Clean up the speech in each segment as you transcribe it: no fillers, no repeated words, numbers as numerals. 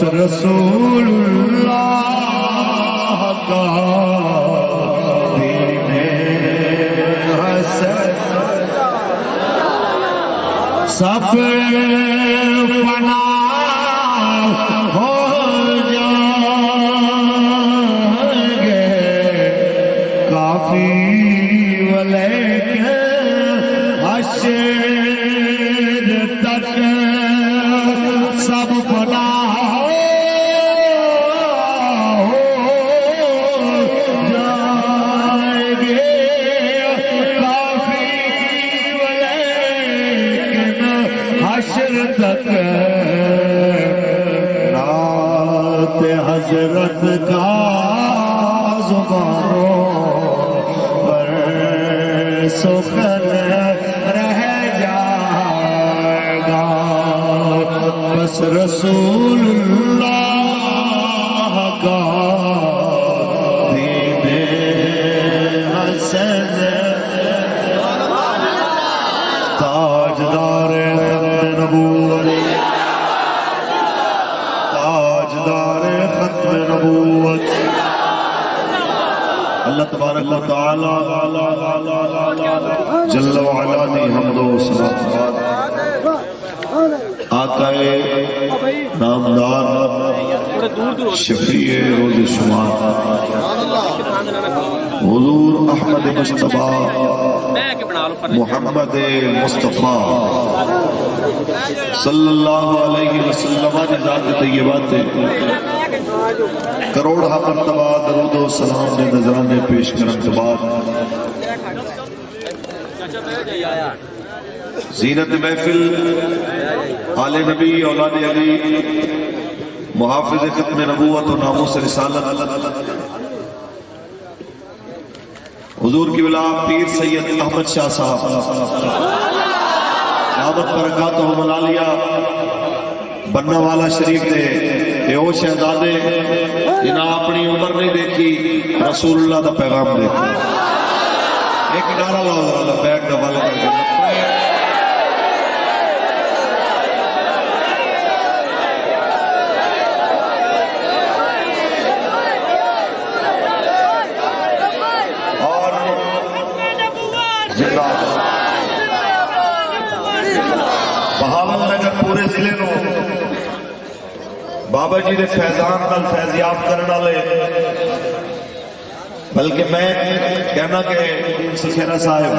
بس رسول اللہ کا دین حسن سب فنا ہو جائیں گے کافی ولیکن حشر تک سب فنا ہو جائیں گے کافی ولیکن حشر تک رات حضرت کا زبانوں پر سخن رہ جائے گا بس رسول اللہ کا دین حسن تاجدار ختم نبوت تاجدار ختم نبوت اللہ تبارک و تعالی جل وعلا دی حمد و ثنا آقا نامدار شفیع روز شمار حضور احمد مصطفیٰ محمد مصطفیٰ صلی اللہ علیہ وسلم کی ذات طیبات کروڑا مرتبہ درود و سلام نے نظرانے پیش کرن کے بعد زینت محفل آل نبی اولاد علی محافظ ختم نبوت و ناموس رسالت حضور کی ولا پیر سید احمد شاہ صاحب دعوت برکاتہ ملالیہ بننا والا شریف دے او شہزادے جنہاں اپنی عمر نہیں دیکھی رسول اللہ دا پیغام دیکھی ایک نعرہ لاؤ لبیک دا والا کر کے بہاول نگر پورے ضلع نو بابا جی نے فیضان نال فیضیاب کرنا لے بلکہ میں کہنا کہ سکھیرہ صاحب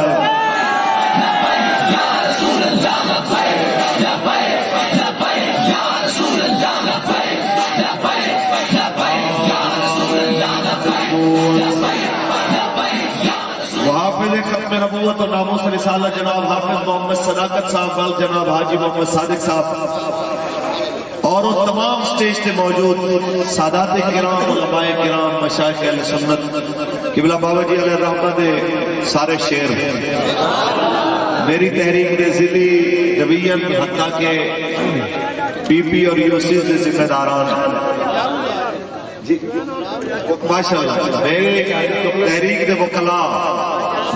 یا رسول اللہ لبیک لبیک لبیک یا رسول اللہ لبیک لبیک لبیک یا رسول اللہ لبیک لبیک لبیک یا محافظ ختم نبوت و ناموس رسالت جناب حافظ محمد صداقت صاحب وال جناب حاجی محمد صادق صاحب اور وہ تمام سٹیج تے موجود سادات کرام علماء کرام مشائخ اہل سنت قبلہ بابا جی علیہ الرحمہ دے سارے شعر میری تحریک دے ضلعی ڈویژن حتیٰ کے پی پی اور یوسیز دے ذمہ داران جی ماشاءاللہ میرے تحریک دے وکلا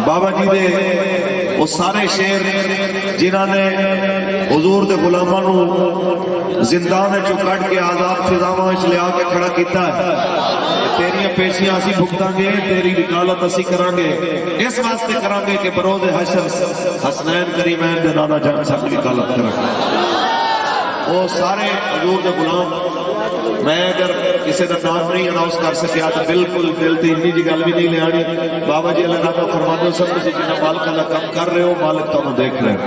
بابا جی دے وہ سارے شعر جنہاں نے حضور دے غلاماں نو زندان چوں کٹ کے آزاد فضاواں وچ لیا کے کھڑا کیتا ہے تیریاں پیشیاں اسی بھگتاں گے تیری وکالت اسی کراں گے اس واسطے کراں گے کہ بروز حشر حسنین کریمین دے نانا جان صاحب کی وکالت کراں وہ سارے حضور دے غلام میں اگر کسی کا نام نہیں اناؤنس کر سکیا تو بالکل دل تے انی جی گل بھی نہیں لے آنی بابا جی اللہ تعالیٰ فرما دو سب کسی جنہاں مالک اللہ کم کر رہے ہو مالک تو دیکھ رہے ہیں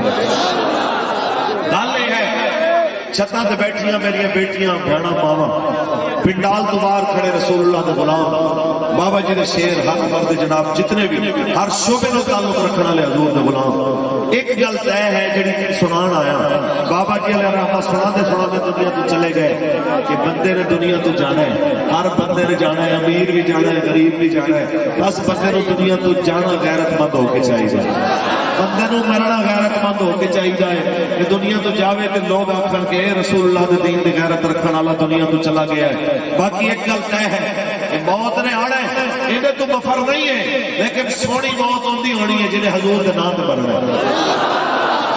گل یہ ہے چھتاں تے بیٹھیاں میری بیٹیاں بہناں ماواں پنڈال تو باہر کھڑے رسول اللہ دے غلام بابا جی دے شیر ہر مرد جناب جتنے بھی ہر شعبے نو تعلق رکھنے والے حضور دے غلام ایک گل طے ہے جڑی سنان آیا بابا جی علیہ الرحمہ سنا دے دنیا تو چلے گئے کہ بندے نے دنیا تو جانا ہے ہر بندے نے جانا ہے امیر بھی جانا ہے غریب بھی جانا ہے بس بندے نے دنیا تو جانا غیرت مند ہو کے چاہیے بندے نو مرنا غیرت مند ہو کے چاہیے کہ دنیا تو جاوے تے لوگ آکھن کہ رسول اللہ دے دین دی غیرت رکھن والا دنیا تو چلا گیا ہے باقی ایک گل طے ہے کہ موت نے آنا ہے یہ تو مفر نہیں ہے لیکن سونی موت ہوندی ہونی ہے جنہیں حضور دے نام تے مرنا ہے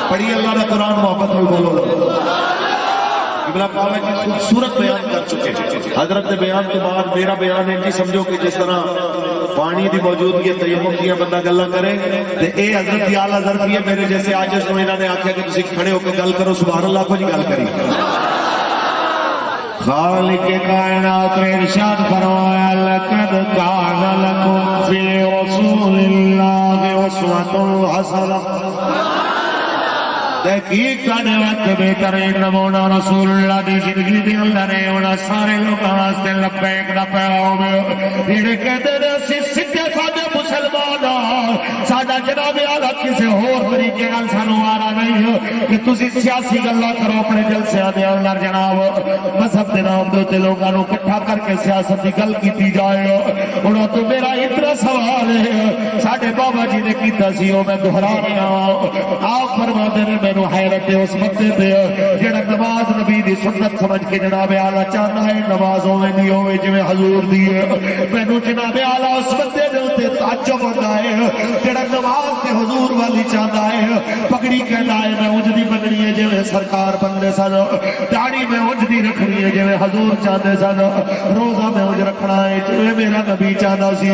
پڑھی اللہ نے قرآن محبت میں بولو قبلہ پاک کی خوبصورت بیان کر چکے ہیں. حضرت نے بیان کے بعد میرا بیان ہے جی سمجھو کہ جس طرح پانی دی موجودگی تیمم کیا بندہ گلاں کرے تے اے حضرت دی اعلیٰ ظرفی ہے. میرے جیسے عاجز نو انہوں نے آکھیا کہ تسی کھڑے ہو کے گل کرو سبحان اللہ کو جی گل کری. خالق کائنات نے ارشاد فرمایا لقد کان لکم فی رسول اللہ اسوۃ حسنہ. تحقیق کرنے وقت بہترین نمونہ رسول اللہ دی زندگی دی اندر ہے. انہاں سارے لوگاں واسطے لبیک دا پیغام جڑے کہتے نے اسی سیدھے سادے مسلمان ہاں ساڈا جناب اعلیٰ کسی ہور طریقے نال سانو آرا نہیں کہ تسی سیاسی گلاں کرو اپنے جلسیاں دے اندر جناب مذہب دے نام دے تے لوگاں نو اکٹھا کر کے سیاست دی گل کیتی جائے. انہاں تو میرا اتنا سوال ہے ساڈے بابا جی نے کیتا سی او میں دہرا رہا ہوں. آپ فرماتے نے مینوں حیرت ہے اس بندے تے جڑا نماز نبی دی سنت سمجھ کے جناب اعلیٰ چاہتا ہے نماز ہوے دی ہوے جویں حضور دی ہے. مینوں جناب اعلیٰ اس بندے دے اوتے تعجب ہوندا ہے جڑا نماز تے حضور والی چاہتا ہے. پگڑی کہندا ہے میں اونج دی بننی ہے جویں سرکار بندے سن. داڑھی میں اونج دی رکھنی ہے جویں حضور چاہتے سن. روزہ میں اونج رکھنا ہے جویں میرا نبی چاہتا سی.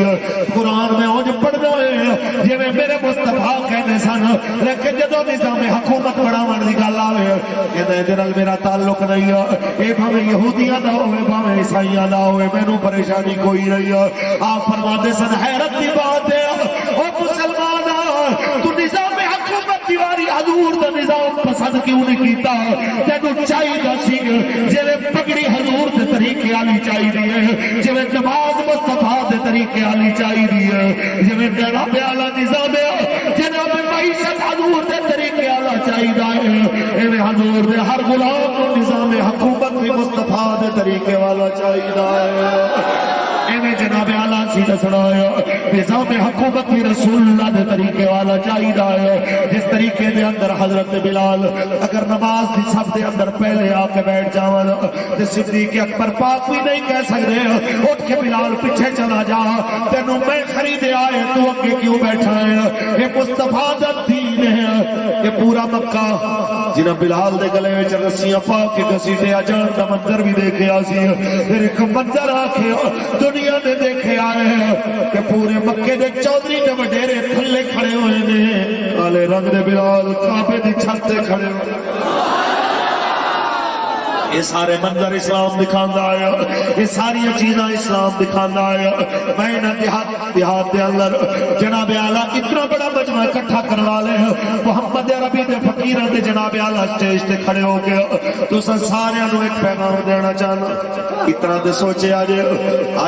قرآن میں اونج پڑھنا ہے جویں میرے مصطفیٰ کہتے سن. لیکن جدوں نظام حکومت بڑھاون دی گل آوے کہندا اے نال میرا تعلق نہیں ہے. اے بھاویں یہودیاں دا ہوے بھاویں عیسائیاں دا ہوے مینوں پریشانی کوئی نہیں ہے. آپ فرماتے سن حیرت دی بات ہے او مسلمان تو نظام حکومت دیواری حضور دا نظام پسند کیوں نہیں کیتا. تینوں چاہیے سی جویں پگڑی حضور دے طریقے والی چاہیے ہے جویں نماز مصطفیٰ دے طریقے والی چاہیے ہے جویں جناب اعلیٰ نظام جناب معیشت حضور دے طریقے والا چاہیے ہے. ایویں حضور دے ہر غلام کو نظام حکومت بھی مصطفیٰ دے طریقے والا چاہیے ہے. ایویں جناب اعلیٰ سی دسنا ہے نظام حکومت بھی رسول اللہ دے طریقے والا چاہیے ہے. جس طریقے دے اندر حضرت بلال اگر نماز دی صف دے اندر پہلے آ کے بیٹھ جاون تے صدیق اکبر پاک بھی نہیں کہہ سکتے اٹھ کے بلال پیچھے چلا جا تینوں میں خریدے آئے تو اگے کیوں بیٹھا ہے. یہ مصطفیٰ دا دین ہے. یہ پورا مکہ جنہاں بلال دے گلے وچ رسیاں پا کے گھسیٹیا جان دا منظر بھی دیکھیا سی. پھر ایک منظر آکھیا دنیا نے دیکھے آئے ہیں کہ پورے مکے دے چودھری دے وڈیرے تھلے کھڑے ہوئے نے کالے رنگ دے بلال کعبے دی چھت تے کھڑے ہوئے. یہ سارے منظر اسلام دکھاندا ہے. یہ ساری چیزاں اسلام دکھاندا ہے. میں نہ دیہات دے اندر جناب اعلیٰ اتنا بڑا مجمع اکٹھا کروا لے محمد عربی دے فقیراں دے جناب اعلیٰ سٹیج تے کھڑے ہو کے تساں سارے نو ایک پیغام دینا چاہنا. اتنا تے سوچے آج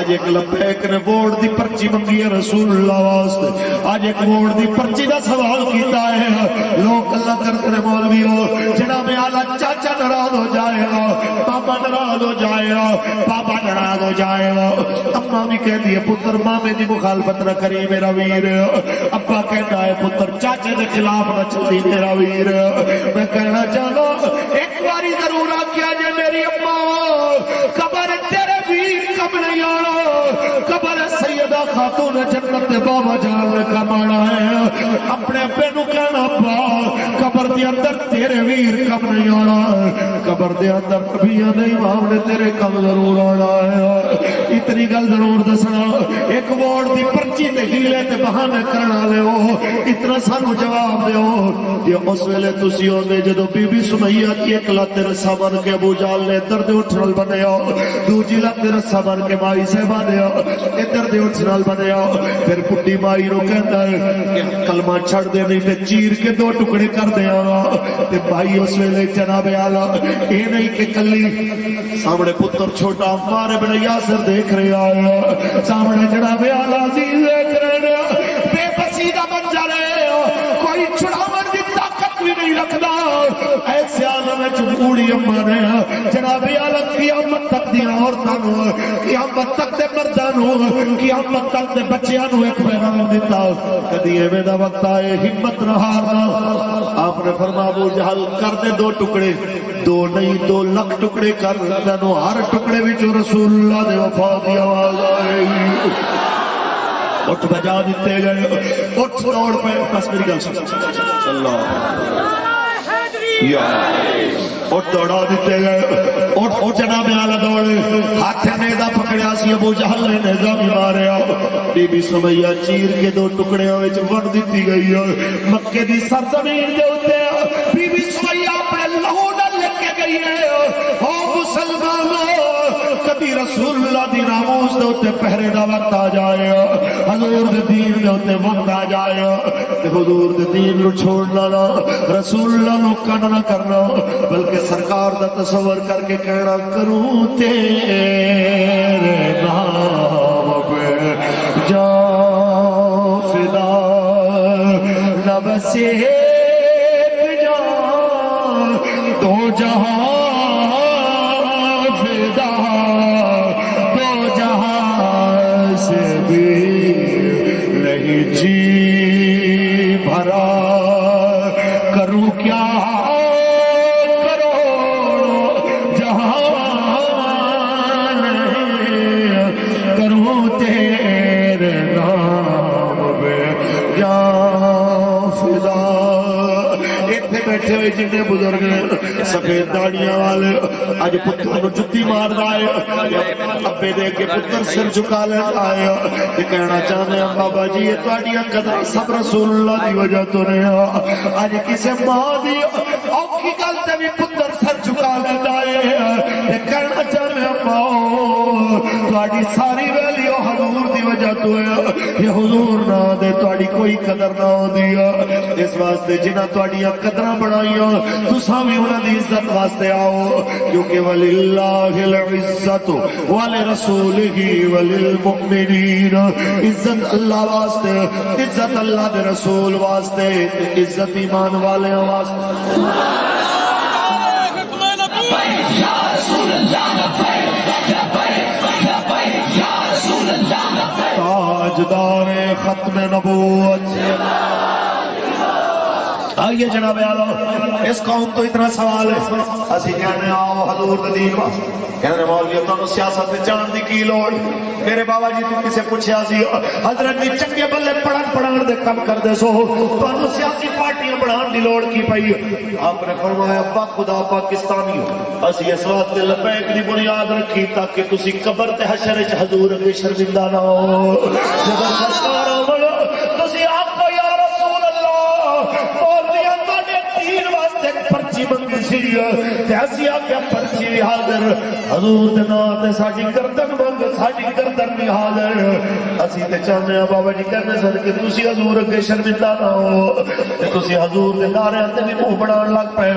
ایک لبیک نے ووٹ دی پرچی منگی ہے رسول اللہ واسطے. آج ایک ووٹ دی پرچی دا سوال کیتا ہے. لوگ اللہ کرتے ہیں مولوی ہو جناب اعلیٰ چاچا ناراض ہو جائے گا بابا ناراض ہو جائے گا بابا ناراض ہو جائے گا. اماں بھی کہتی ہے پتر مامے دی مخالفت نہ کری میرا ویر. ابا کہتا ہے پتر چاچے دے خلاف نہ چلی میرا ویر. میں کہنا چاہتا ایک باری ضرور آکھیا جے میری اماں قبر تیرے ویر کب نہیں آنا. قبر سیدہ خاتون جنت بابا جان نے کمانا ہے. اپنے ابے نو کہنا پا قبر دے اندر تیرے ویر کب نہیں آنا. قبر دے اندر نبیاں دے امام نے تیرے کم ضرور آنا ہے. اتنی گل ضرور دسنا. ایک ووٹ دی پرچی تے ہیلے تے بہانے کرن والے ہو اتنا سانو جواب دیو. یہ اس ویلے تسی ہوندے جدو بی بی سمیہ کی ایک لت رسا بن کے ابو جال نے ادھر دے اٹھن بنیا دوجی لت رسا بن کے مائی سے بنیا ادھر دے اٹھن بنیا. پھر بڈھی مائی نو کہندا ہے کہ کلمہ چھڑ دے نہیں تے چیر کے دو ٹکڑے کر دیاں گا. تے بھائی اس ویلے جناب اعلیٰ اے نہیں کہ کلی سامنے پتر چھوٹا عمار بن یاسر دیکھ رہا ہے سامنے جناب اعلیٰ عزیز دیکھ رہے ہیں. بے بسی دا منظر ہے کوئی چھڑاون دی طاقت بھی نہیں رکھدا. ایسے عالم وچ بوڑھی اماں نے جناب اعلیٰ قیامت تک دی عورتاں نو قیامت تک دے مرداں نو قیامت تک دے بچیاں نو ایک پیغام دتا. کدی ایویں دا وقت آئے ہمت نہ ہارنا. آپ نے فرمایا ابو جہل کر دے دو ٹکڑے دو نہیں 2 لاکھ ٹکڑے کر تینوں ہر ٹکڑے وچ رسول اللہ دے وفا دی آواز آئے گی. اٹھ بجا دیتے گئے اٹھ دوڑ پہ بس میری گل سن اللہ یا اٹھ دوڑا دیتے گئے اٹھ جناب آلہ دوڑے ہاتھ نیزہ پکڑیا سی ابو جہل نے نیزہ بھی ماریا بی بی سمیہ چیر کے دو ٹکڑے وچ وڈ دتی گئی مکے دی سرزمین دے اوتے بی بی سمیہ اپنے لہو نال لگ کے گئی ہے او مسلمانوں کبھی رسول اللہ دی ناموس دے اوتے پہرے دا وقت آ جائے حضور دے دین دے اوتے وقت آ جائے تے حضور دے دین نو چھوڑنا نہ رسول اللہ نو کن نہ کرنا بلکہ سرکار دا تصور کر کے کہنا کروں تیرے نام پہ جا فدا نہ بس ایک جان دو جہاں فدا دو جہاں سے بھی نہیں جی بھرا کروں کیا بیٹھے ہوئے جنہیں بزرگ سفید داڑیاں والے اج پتر نو جتی مار دائے ابے دے کے پتر سر جھکا لے آئے تے کہنا چاہتے ہیں بابا جی یہ تواڈیاں قدریں سب رسول اللہ دی وجہ تو رہے اج کسے ماں دی اوکھی گل تے بھی پتر سر جھکا لے آئے تے کہنا چاہتے ہیں ماں تواڈی ساری ویلیو حضور دی وجہ تو ہے یہ حضور نہ دے تواڈی کوئی قدر نہ ہوندی اس واسطے جنہاں تواڈیاں قدراں بڑھائیاں تساں بھی انہاں دی عزت واسطے آؤ کیونکہ وللہ العزت ولرسولہ وللمؤمنین عزت اللہ واسطے عزت اللہ دے رسول واسطے عزت ایمان والے واسطے یا رسول اللہ تاجدار ختم نبوت آئیے جناب اعلیٰ اس قوم تو اتنا سوال ہے اسی کہنے آؤ حضور دین کہنے مولوی تو سیاست میں جان دی کی لوڑ میرے بابا جی تو کسے پوچھیا سی حضرت نے چنگے بلے پڑھن دے کم کر دے سو تو سیاسی پارٹیاں بڑھان دی لوڑ کی پئی آپ نے فرمایا ابا خدا پاکستانی ہو اسی اس واسطے لبیک دی بنیاد رکھی تاکہ تسی قبر تے حشر وچ حضور اگے شرمندہ نہ ہو جب سرکار آمن تسی آپ کو یا رسول اللہ بولدیاں تواڈے دین واسطے پرچی منگی سی تے اسی آکھیا پرچی بھی حاضر حضور دے نام تے ساڈی گردن منگ ساڈی گردن بھی حاضر اسی تے چاہنے ہیں بابا جی کہنے سن کہ تسی حضور اگے شرمندہ نہ ہو تے تسی حضور دے نعرے تے بھی منہ بنان لگ پے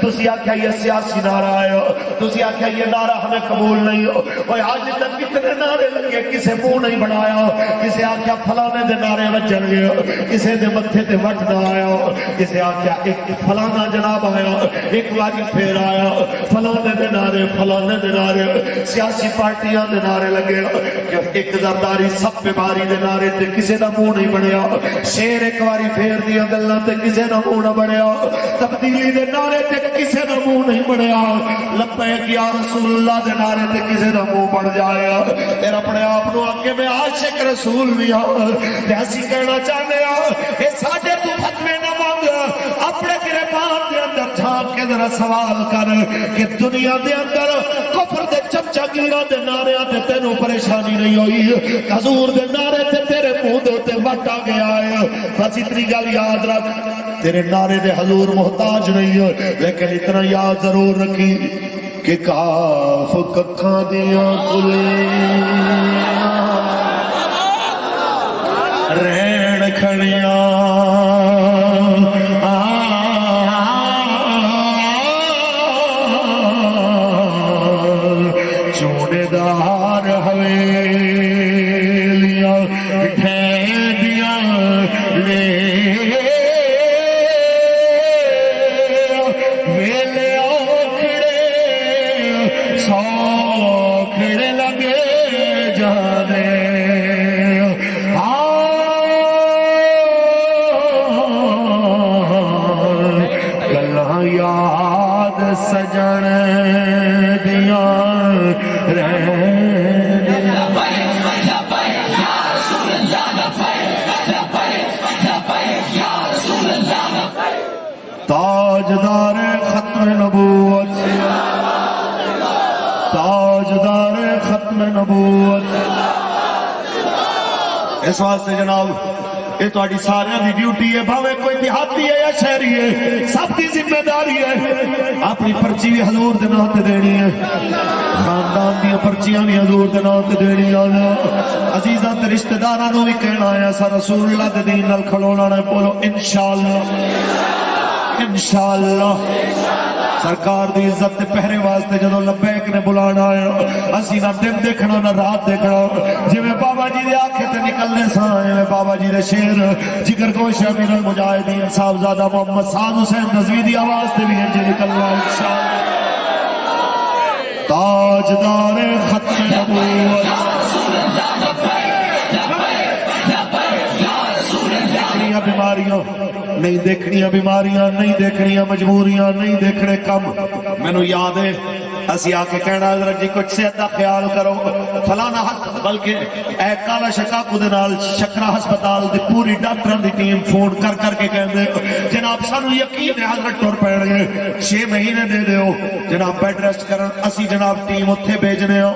تسی آکھیا یہ سیاسی نعرہ ہے تسی آکھیا یہ نعرہ ہمیں قبول نہیں ہو اوے آج تک کتنے نعرے لگے کسے منہ نہیں بنایا کسے آکھیا فلانے دے نعرے وجن گئے کسے دے متھے تے وٹ نہ آیا کسے آکھیا ایک فلانا جناب آیا ایک واجب پھر آیا فلانے دے نعرے سیاسی پارٹیاں دے نعرے لگے کہ اقتداری سب پہ باری دے نعرے تے کسے دا منہ نہیں بنیا شیر ایک باری پھیر دیا گلاں تے کسے دا منہ نہ بنیا تبدیلی دے نعرے تے کسے دا منہ نہیں بنیا لبیک یا رسول اللہ دے نعرے تے کسے دا منہ بن جایا تیرا اپنے آپ نو اگے میں عاشق رسول بھی ہاں تے اسی کہنا چاہنے ہاں اے ساڈے تو فتوے نہ مانگ اپنے گریبان دے اندر جھانک کے ذرا سوال کر کہ دنیا دے اندر کفر دے چمچا گیرا دے نعرے تے تینوں پریشانی نہیں ہوئی حضور دے نعرے تے تیرے منہ دے تے وٹ آ گیا ہے بس اتنی گل یاد رکھ تیرے نعرے دے حضور محتاج نہیں ہے لیکن اتنا یاد ضرور رکھی کہ کاف ککھاں دیاں کلیاں رین کھڑیاں چوڑدار حویلیاں ٹھہریاں لے ویلے اوکھڑے سوکھڑے لگے جانے گلاں یاد سجن دیاں تاجدار ختم نبوت ختم نبوت. اس واسطے جناب یہ تھوڑی سارے دی ڈیوٹی ہے، بھاوے کوئی دیہاتی ہے یا شہری ہے، سب کی ذمہ داری ہے اپنی پرچی بھی حضور دے نام تے دینی ہے، خاندان دی پرچیاں بھی حضور دے نام تے دینی ہے. عزیزاں تے رشتہ داراں نوں بھی کہنا ہے سا رسول اللہ دے دین نال کھلونا ہے. بولو انشاءاللہ انشاءاللہ. سرکار دی عزت تے پہرے واسطے جدو لبیک نے بلانا ہے اسی نہ دن دیکھنا نہ رات دیکھنا. جی میں بابا جی دے آنکھیں تے نکلنے سائیں میں بابا جی دے شیر جگر گوش امیر المجاہدین صاحبزادہ محمد سعد حسین نزوی دی آواز تے بھی ہے جی نکلنا انشاءاللہ. تاجدار ختم نبوت بیماریاں نہیں دیکھنیاں، بیماریاں نہیں دیکھنیاں، مجبوریاں نہیں دیکھنے. کم مینوں یاد ہے اسی آ کے کہنا حضرت جی کچھ صحت کا خیال کرو فلانا حق، بلکہ اے کالا شکاکو دے نال شکرا ہسپتال دی پوری ڈاکٹراں دی ٹیم فون کر کر کے کہندے جناب سانو یقین ہے حضرت ٹر پڑ گئے 6 مہینے دے دیو جناب بیڈ ریسٹ کرن. اسی جناب ٹیم اوتھے بھیجنے ہو.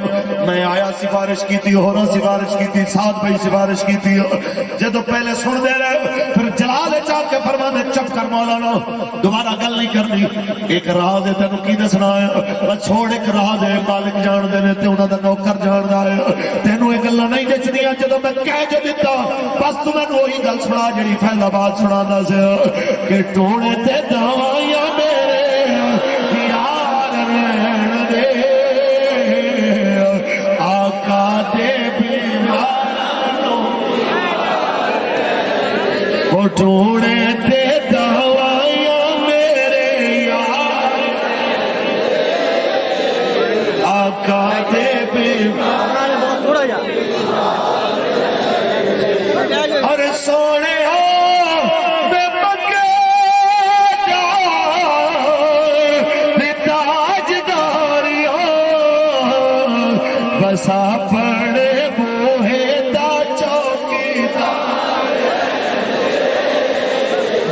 میں آیا سفارش کیتی، ہوراں سفارش کیتی، ساتھ بھائی سفارش کیتی. جدو پہلے سن دے رہے پھر جلال چاہ کے فرمانے چپ کر مولانا دوبارہ گل نہیں کرنی. ایک راہ دے تینوں کی دسنا ہے بس چھوڑ ایک راہ دے مالک جان دے نے تے انہاں دا نوکر جان دا ہے. تینوں یہ گلاں نہیں جچدیاں جدوں میں کہہ جو دتا بس تو میں وہی گل سنا جڑی فیض آباد سنانا سی کہ ٹوڑے تے دوائیاں میرے یار رہن دے آقا دے بیماروں وہ ٹوڑے تے دوائیاں میرے یار آقا دے اور سونے ہو بے مکے جا بے تاجداری ہو بسا پڑے بوہے دا چوکیدار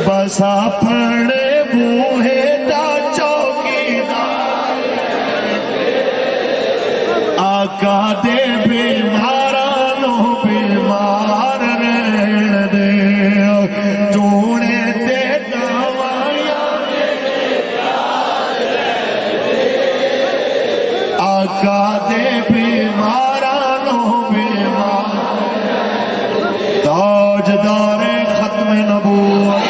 بسا پڑے بوہے دا چوکیدار آقا دے بیمارانوں بیمار رہن دے ٹوڑے تے دوائیاں آقا دے بیمارانوں بیمار. تاجدار ختم نبوت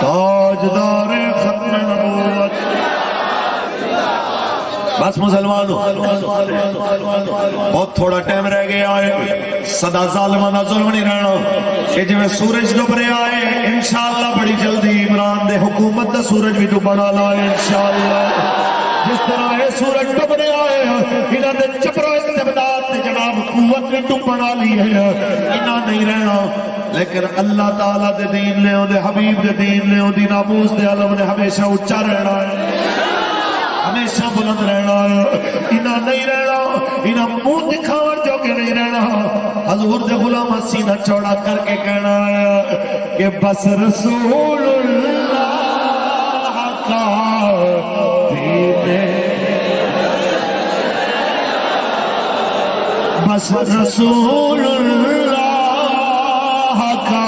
تاجدار ختم نبوت. بس مسلمانوں بہت تھوڑا ٹائم رہ گیا ہے. صدا ظالمانہ ظلم نہیں رہنا کہ جی میں سورج ڈوب رہا ہے انشاءاللہ بڑی جلدی عمران دے حکومت دا سورج بھی ڈوبنا لائے انشاءاللہ. جس طرح یہ سورج ڈوب رہا ہے انہاں دے چپرو استبداد تے جناب قوت بھی ڈوبنا لی ہے انہاں نہیں رہنا. لیکن اللہ تعالیٰ دے دین نے دے حبیب دے دین نے دی ناموس دے علم نے ہمیشہ اچھا رہنا ہے، ہمیشہ بلند رہنا ہے. انہاں نہیں رہنا، انہاں منہ دکھاون جو کہ نہیں رہنا. حضور دے غلام سینہ چوڑا کر کے کہنا ہے کہ بس رسول اللہ کا دین بس رسول اللہ کا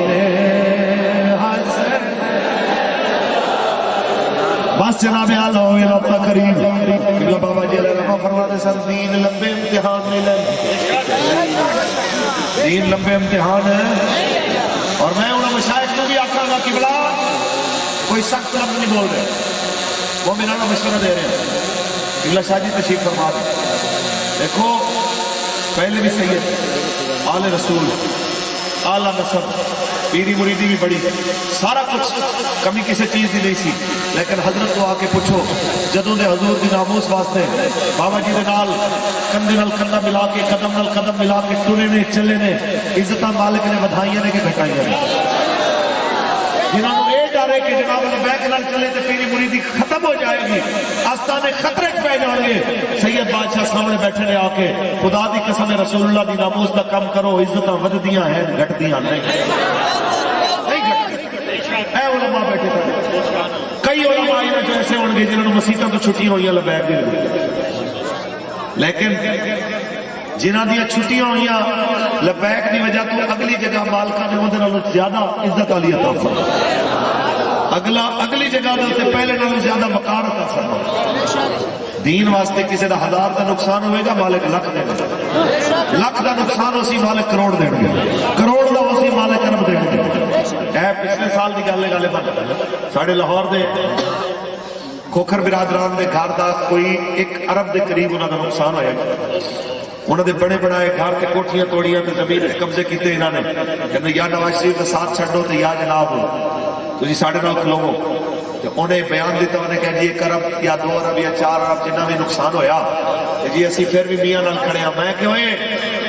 دین حسن. بس جناب اعلیٰ ہوئے اپنا قریب قبلہ بابا جی علیہ رحمہ فرماتے سر دین لمبے امتحان نہیں لیں، دین لمبے امتحان ہے. اور میں انہوں مشاہد کو بھی آقا گا قبلہ کوئی سخت لفظ نہیں بول رہے، وہ میرا مشورہ دے رہے ہیں. قبلہ شاہ جی تشریف فرما دیں. دیکھو پہلے بھی سید آل رسول آلہ نصب پیری مریدی بھی بڑی سارا کچھ کمی کسی چیز دی نہیں سی. لیکن حضرت کو آ کے پوچھو جدوں دے حضور دی ناموس واسطے بابا جی دے نال کندھے نال کندھا ملا کے قدم نال قدم ملا کے ٹرے نے چلے نے عزتاں مالک نے بدھائیاں نے کہ گھٹائیاں نے. جنہاں نوں یہ ڈر کرے کہ جناب لبیک نال چلے تو پیری مریدی ختم ہو جائے گی، آستانے خطرے چ پہ جان گے۔ سید بادشاہ سامنے بیٹھے نے آ کے خدا دی قسم رسول اللہ دی ناموس دا کم کرو، عزتاں وددیاں ہیں گھٹدیاں نہیں۔ اے علماء بیٹھے تھے، کئی علماء جو ایسے ہوں گے جنہوں نے مسیحوں تو چھٹیاں ہوئی لبیک دی، لیکن جنہ دیا چھٹیاں ہوئی لبیک کی وجہ تو اگلی جگہ مالکہ نے اندر زیادہ عزت والی عطا فرمائی، اگلی جگہ دے پہلے نالوں زیادہ وقار عطا فرمائی۔ دین واسطے کسی دا 1000 کا نقصان ہوئے گا، مالک لکھ دے گا، لکھ کا نقصان اسی مالک کروڑ دے گا، کروڑ دا اسی مالک ارب دے گا۔ اے پچھلے سال دی گل ساڑھے لاہور دے کھوکھر برادران دے گھر دا کوئی 1 ارب دے قریب انہوں کا نقصان ہویا، انہوں نے بڑے بڑے گھر تے کوٹھیاں توڑیاں تے زمین قبضے کیتے، انہوں نے کہتے یا نواز شریف کا ساتھ چھڈو تے یا جناب تسی ساڑھے نال کھلوو، تے انہیں بیان دیتا، انہیں کہا جی 1 ارب یا 2 ارب یا 4 ارب جنہ بھی نقصان ہویا جی اسی پھر بھی میاں نال کھڑے ہیں۔ میں کہ ہوئے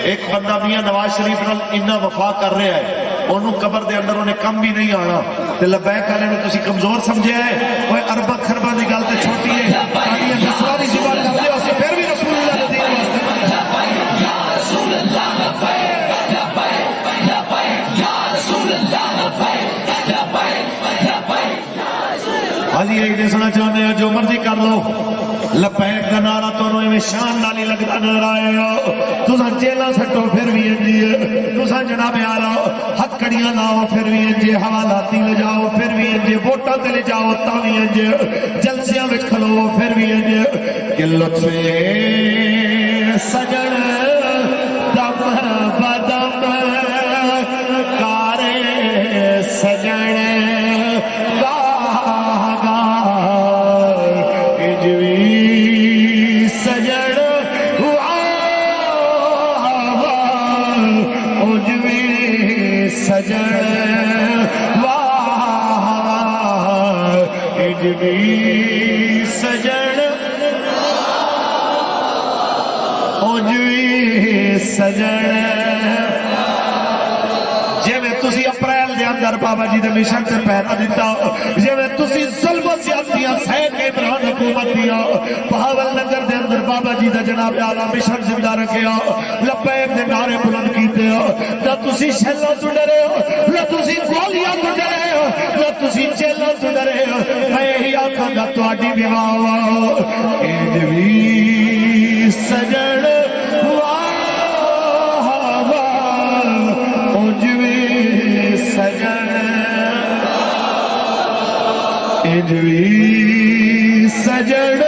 ایک بندہ میاں نواز شریف نال اتنا وفا کر رہا ہے، انہوں قبر دے اندر انہیں کم بھی نہیں آنا، تے لبیک والے نے تسی کمزور سمجھے ہے، وہ اربا خربا دی گل تے چھوٹی ہے، تاکہ یہ مسئلہ دی زبان کر دے اسی پھر بھی رسول اللہ دے دین واسطے حاجی ایک دسنا چاہتے ہیں جو مرضی کر لو، لبیک کا نعرہ تو انہوں شان نالی لگتا نظر آئے ہو، تساں جیلہ سٹو پھر بھی انجی ہے، تساں جناب آلاؤ ہتھ کڑیاں لاؤ پھر بھی انجی، حوالاتی لے جاؤ پھر بھی انجی، ووٹاں تے لے جاؤ تا بھی انجی، جلسیاں وچ کھلو پھر بھی انجی، کہ لطف سجن دم بدم کارے سجن اندر بابا جی دے مشن سے پہنا دیتا، جی میں تسی ظلم و زیادتیاں سہ کے عمران حکومت دیا، بہاول نگر دے اندر بابا جی دا جناب اعلیٰ مشن زندہ رکھیا، لبیک دے نعرے بلند کیتے ہو، نہ تسی شہلوں تو ڈرے ہو، نہ تسی گولیاں تو ڈرے ہو، نہ تسی جیلوں تو ڈرے ہو، میں یہی آکھاں گا تہاڈی بھی واہ واہ اے بھی سجن انجوی سجن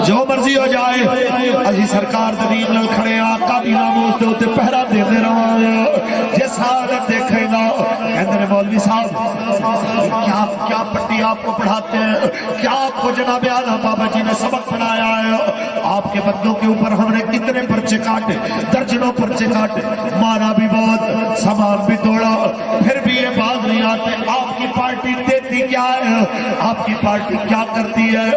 جو مرضی ہو جائے اسی سرکار دین نال کھڑے آقا دی ناموس دے اوتے پہرا دیندے رہاں، جے سارے دیکھے گا کہندے نے مولوی صاحب کیا پٹی آپ کو پڑھاتے ہیں، کیا آپ کو جناب اعلیٰ بابا جی نے سبق پڑھایا ہے، آپ کے بندوں کے اوپر ہم نے کتنے پرچے کاٹے، درجنوں پرچے کاٹے، مارا بھی بہت، سامان بھی توڑا، پھر بھی یہ بات نہیں آتے، آپ کی پارٹی دیتی کیا ہے، آپ کی پارٹی کیا کرتی ہے؟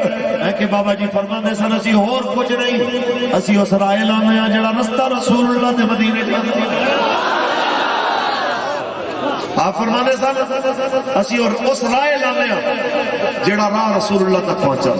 میں کہ بابا جی فرماندے سن اسی اور کچھ نہیں، اسی اس رائے لانے ہیں جڑا رستہ رسول اللہ دے مدینے جانتے ہیں، آپ فرمانے سن اسی اور اس رائے لانے ہیں جڑا راہ رسول اللہ تک پہنچا۔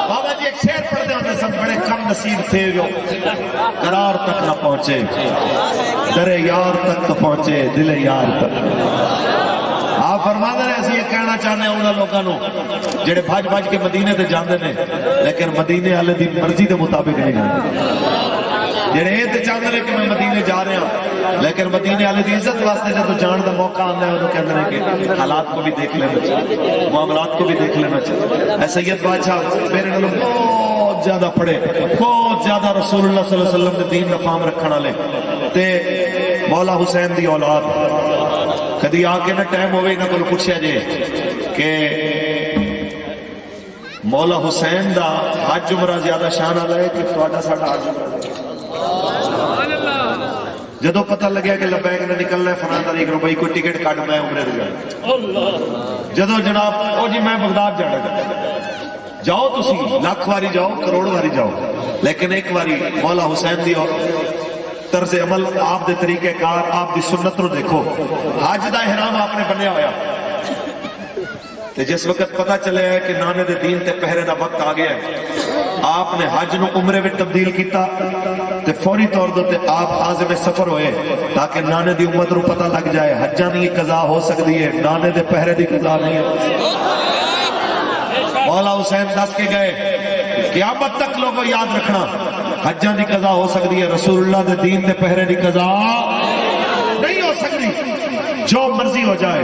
بابا جی ایک شعر پڑھتے ہوتے سب بڑے کم نصیب تھے جو قرار تک نہ پہنچے، در یار تک تو پہنچے، دل یار تک۔ آپ فرما دے رہے ہیں یہ کہنا چاہنے ہیں انہوں لوگوں جڑے بھاج بھاج کے مدینے تے جاندے نے لیکن مدینے والے دی مرضی دے مطابق نہیں جاندے، جڑے یہ تے چاہتے ہیں کہ میں مدینے جا رہا ہوں لیکن مدینے والے دی عزت واسطے جب جان دا موقع آتا ہے انہوں کہتے ہیں کہ حالات کو بھی دیکھ لینا چاہیے، معاملات کو بھی دیکھ لینا چاہیے۔ اے سید بادشاہ میرے نالوں بہت زیادہ پڑھے، بہت زیادہ رسول اللہ صلی اللہ علیہ وسلم دے دین دا فام رکھن والے تے مولا حسین دی اولاد، کدی آ کے نہ ٹائم ہوئے نہ کوئی پوچھیا جے کہ مولا حسین دا حج عمرہ زیادہ شان والا ہے کہ تہاڈا ساڈا حج عمرہ؟ جدو پتہ لگیا کہ لبیک نے نکلنا ہے فلاں تاریخ نو بھائی کوئی ٹکٹ کٹ میں عمرے تے جانا، جدو جناب او جی میں بغداد جانا جاؤ تسی لاکھ واری جاؤ کروڑ واری جاؤ، لیکن ایک واری مولا حسین دی طرز عمل آپ دے طریقہ کار آپ دی سنت نو دیکھو. حج دا احرام آپ نے بنیا ہویا تے جس وقت پتہ چلے ہے کہ نانے دے دین تے پہرے دا وقت آ گیا ہے، آپ نے حج نو عمرے وچ تبدیل کیتا تے فوری طور تے آپ عازم سفر ہوئے تاکہ نانے دی امت نو پتہ لگ جائے حجاں دی قضا ہو سکتی ہے، نانے دے پہرے دی قضا نہیں ہے. مولا حسین دس کے گئے قیامت تک لوگوں یاد رکھنا حجاں دی قضا ہو سکتی ہے، رسول اللہ دے دین دے پہرے دی قضا نہیں ہو سکتی. جو مرضی ہو جائے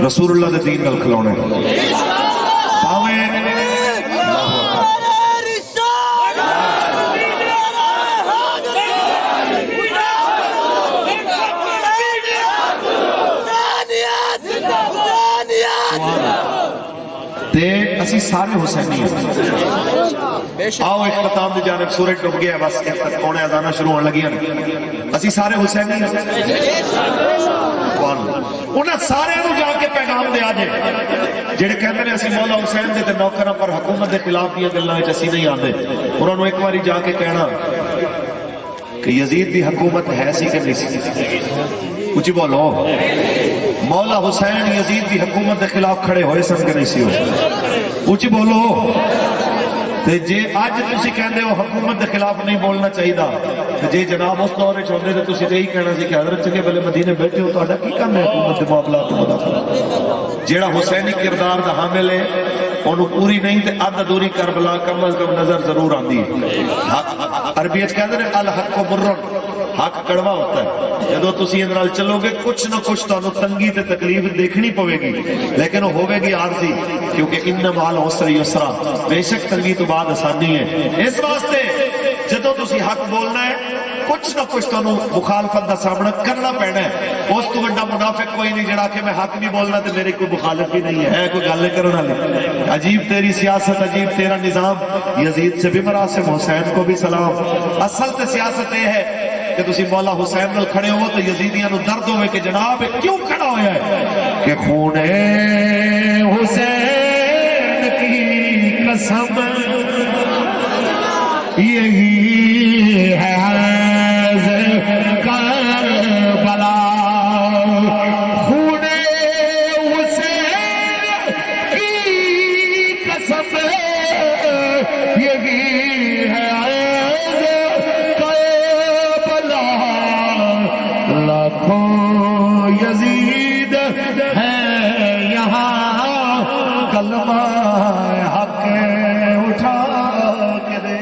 رسول اللہ دے دین نال کھلونے پاویں تے اسی سارے حسینی ہیں. آؤ اختتام دی جانب، سورج ڈب گیا بس پونے اذاناں شروع ہونے لگیاں، اسی سارے حسینی ہیں. انہاں سارے نو جا کے پیغام دے آجے جڑے کہندے نے اسی مولا حسین دے تے نوکراں پر حکومت دے خلاف دیاں گلاں وچ اسی نہیں آندے، انہاں نو ایک واری جا کے کہنا کہ یزید دی حکومت ہے سی کہ نہیں سی. اچھی بولو، مولا حسین یزید دی حکومت دے خلاف کھڑے ہوئے سن کہ نہیں سی ہوئے؟ اچھی بولو. تے جے آج تسی کہندے ہو حکومت دے خلاف نہیں بولنا چاہیے تے جے جناب اس دور وچ ہوندے تے تسی یہی کہنا سی کہ حضرت چنگے بھلے مدینے بیٹھے ہو تہاڈا کی کم ہے حکومت دے معاملات تو مداخلت؟ جیڑا حسینی کردار دا حامل ہے انہوں پوری نہیں تے ادھ ادھوری کربلا کم از کم نظر ضرور آندی ہے. عربی وچ کہندے نے الحق مرن، حق کڑوا ہوتا ہے. جدو تسی اندر نال چلو گے کچھ نہ کچھ تانوں تنگی تے تکلیف دیکھنی پوے گی، لیکن وہ ہوے گی عارضی، کیونکہ ان مال عسر یسرا، بے شک تنگی تو بعد آسانی ہے. اس واسطے جدو تسی حق بولنا ہے کچھ نہ کچھ تانوں مخالفت دا سامنا کرنا پینا ہے. اس تو بڑا منافق کوئی نہیں جڑا کہ میں حق نہیں بولنا تے میری کوئی مخالف بھی نہیں ہے کوئی گل کرنے والی. عجیب تیری سیاست، عجیب تیرا نظام. یزید سے بھی مراسم، حسین کو بھی سلام. اصل تے سیاست یہ ہے کہ تسی مولا حسین نال کھڑے ہو تو یزیدیاں نو درد ہوئے کہ جناب کیوں کھڑا ہویا ہے کہ خون حسین کی قسم یہی ہے حیض کربلا. خون حسین کی قسم یہی ہے حیض کربلا. لاکھوں یزید ہے یہاں کلمہ حق اٹھا کے دے.